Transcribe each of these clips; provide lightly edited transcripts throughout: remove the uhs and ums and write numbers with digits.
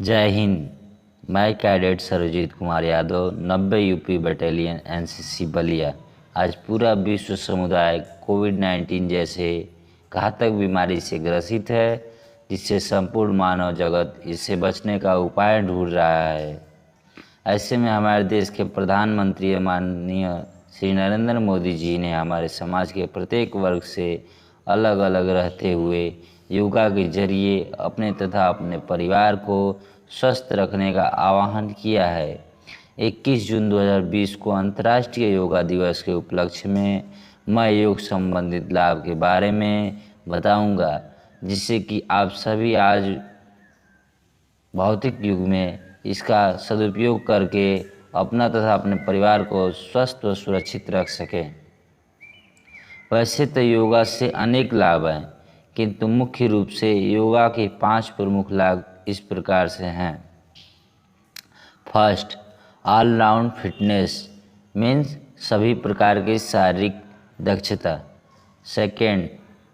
जय हिंद। मैं cadet Sarvajeet Kumar Yadav 90 UP battalion NCC Ballia. आज पूरा विश्व समुदाय कोविड-19 जैसे घातक बीमारी से ग्रसित है, जिससे संपूर्ण मानव जगत इससे बचने का उपाय ढूंढ रहा है। ऐसे में हमारे देश के प्रधानमंत्री माननीय श्री नरेंद्र मोदी जी ने हमारे समाज के प्रत्येक वर्ग से अलग अलग रहते हुए योगा के जरिए अपने तथा अपने परिवार को स्वस्थ रखने का आह्वान किया है। 21 जून 2020 को अंतर्राष्ट्रीय योगा दिवस के उपलक्ष्य में मैं योग संबंधित लाभ के बारे में बताऊंगा, जिससे कि आप सभी आज भौतिक युग में इसका सदुपयोग करके अपना तथा अपने परिवार को स्वस्थ व सुरक्षित रख सकें। वैसे तो योगा से अनेक लाभ हैं, किंतु मुख्य रूप से योगा के 5 प्रमुख लाभ इस प्रकार से हैं। First, all round fitness means सभी प्रकार की शारीरिक दक्षता। सेकेंड,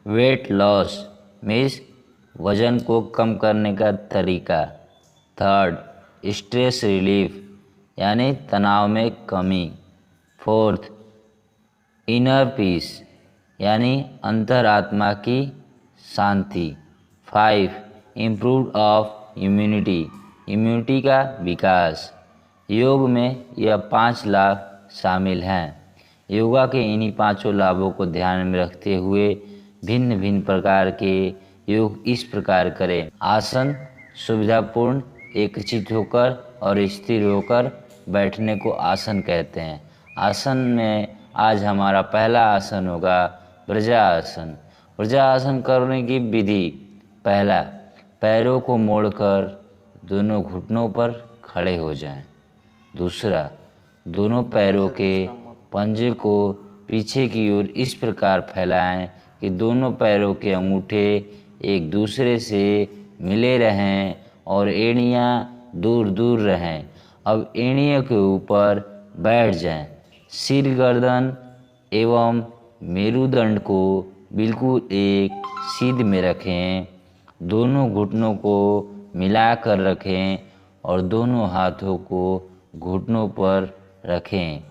वेट लॉस मीन्स वजन को कम करने का तरीका। थर्ड, स्ट्रेस रिलीफ यानी तनाव में कमी। फोर्थ, इनर पीस यानी अंतरात्मा की शांति। 5, इम्प्रूव ऑफ इम्यूनिटी का विकास। योग में यह 5 लाभ शामिल हैं। योगा के इन्हीं 5 लाभों को ध्यान में रखते हुए भिन्न भिन्न प्रकार के योग इस प्रकार करें। आसन सुविधापूर्ण एकचित होकर और स्थिर होकर बैठने को आसन कहते हैं। आसन में आज हमारा पहला आसन होगा वज्रासन। वज्रासन करने की विधि: पहला, पैरों को मोड़कर दोनों घुटनों पर खड़े हो जाएं। दूसरा, दोनों पैरों के पंजे को पीछे की ओर इस प्रकार फैलाएं कि दोनों पैरों के अंगूठे एक दूसरे से मिले रहें और एड़ियाँ दूर दूर रहें। अब एड़ियों के ऊपर बैठ जाएं। सिर, गर्दन एवं मेरुदंड को बिल्कुल एक सीध में रखें। दोनों घुटनों को मिलाकर रखें और दोनों हाथों को घुटनों पर रखें।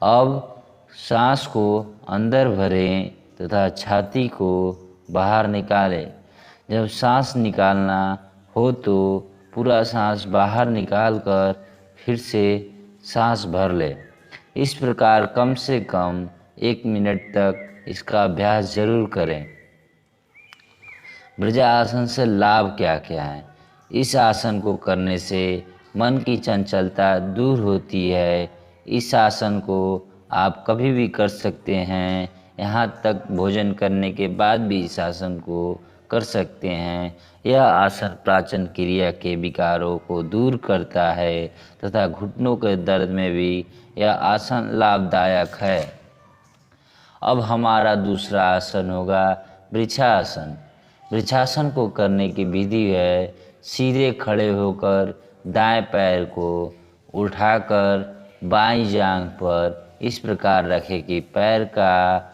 अब सांस को अंदर भरें तथा छाती को बाहर निकालें। जब सांस निकालना हो तो पूरा सांस बाहर निकालकर फिर से सांस भर लें। इस प्रकार कम से कम 1 मिनट तक इसका अभ्यास जरूर करें। वज्रासन से लाभ क्या क्या है? इस आसन को करने से मन की चंचलता दूर होती है। इस आसन को आप कभी भी कर सकते हैं, यहाँ तक भोजन करने के बाद भी इस आसन को कर सकते हैं। यह आसन पाचन क्रिया के विकारों को दूर करता है तथा घुटनों के दर्द में भी यह आसन लाभदायक है। अब हमारा दूसरा आसन होगा वृक्षासन। वृक्षासन को करने की विधि है: सीधे खड़े होकर दाएं पैर को उठाकर बाईं जांघ पर इस प्रकार रखें कि पैर का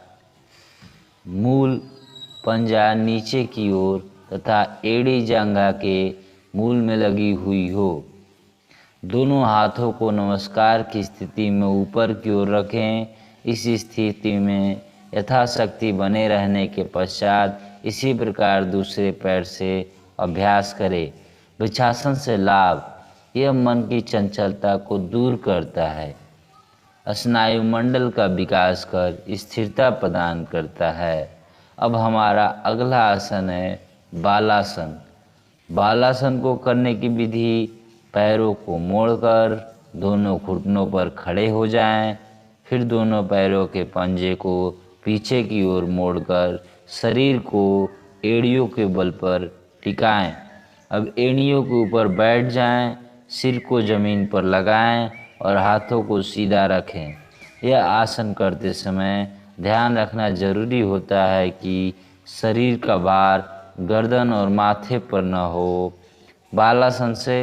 मूल पंजा नीचे की ओर तथा एड़ी जांघा के मूल में लगी हुई हो। दोनों हाथों को नमस्कार की स्थिति में ऊपर की ओर रखें। इस स्थिति में यथाशक्ति बने रहने के पश्चात इसी प्रकार दूसरे पैर से अभ्यास करें। वृक्षासन से लाभ: यह मन की चंचलता को दूर करता है, स्नायु मंडल का विकास कर स्थिरता प्रदान करता है। अब हमारा अगला आसन है बालासन। बालासन को करने की विधि: पैरों को मोड़कर दोनों घुटनों पर खड़े हो जाएं, फिर दोनों पैरों के पंजे को पीछे की ओर मोड़कर शरीर को एड़ियों के बल पर टिकाएं। अब एड़ियों के ऊपर बैठ जाएं, सिर को जमीन पर लगाएं और हाथों को सीधा रखें। यह आसन करते समय ध्यान रखना जरूरी होता है कि शरीर का भार गर्दन और माथे पर न हो। बालासन से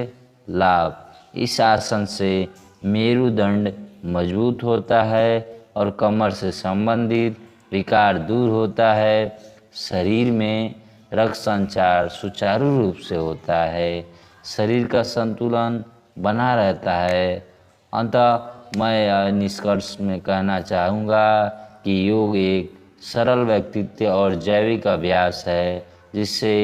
लाभ: इस आसन से मेरुदंड मजबूत होता है और कमर से संबंधित विकार दूर होता है। शरीर में रक्त संचार सुचारू रूप से होता है। शरीर का संतुलन बना रहता है। अतः मैं यह निष्कर्ष में कहना चाहूँगा कि योग एक सरल व्यक्तित्व और जैविक अभ्यास है जिससे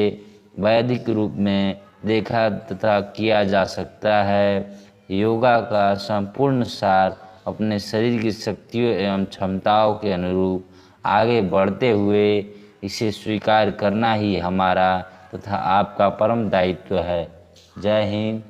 वैदिक रूप में देखा तथा किया जा सकता है। योगा का संपूर्ण सार अपने शरीर की शक्तियों एवं क्षमताओं के अनुरूप आगे बढ़ते हुए इसे स्वीकार करना ही हमारा तथा आपका परम दायित्व है। जय हिंद।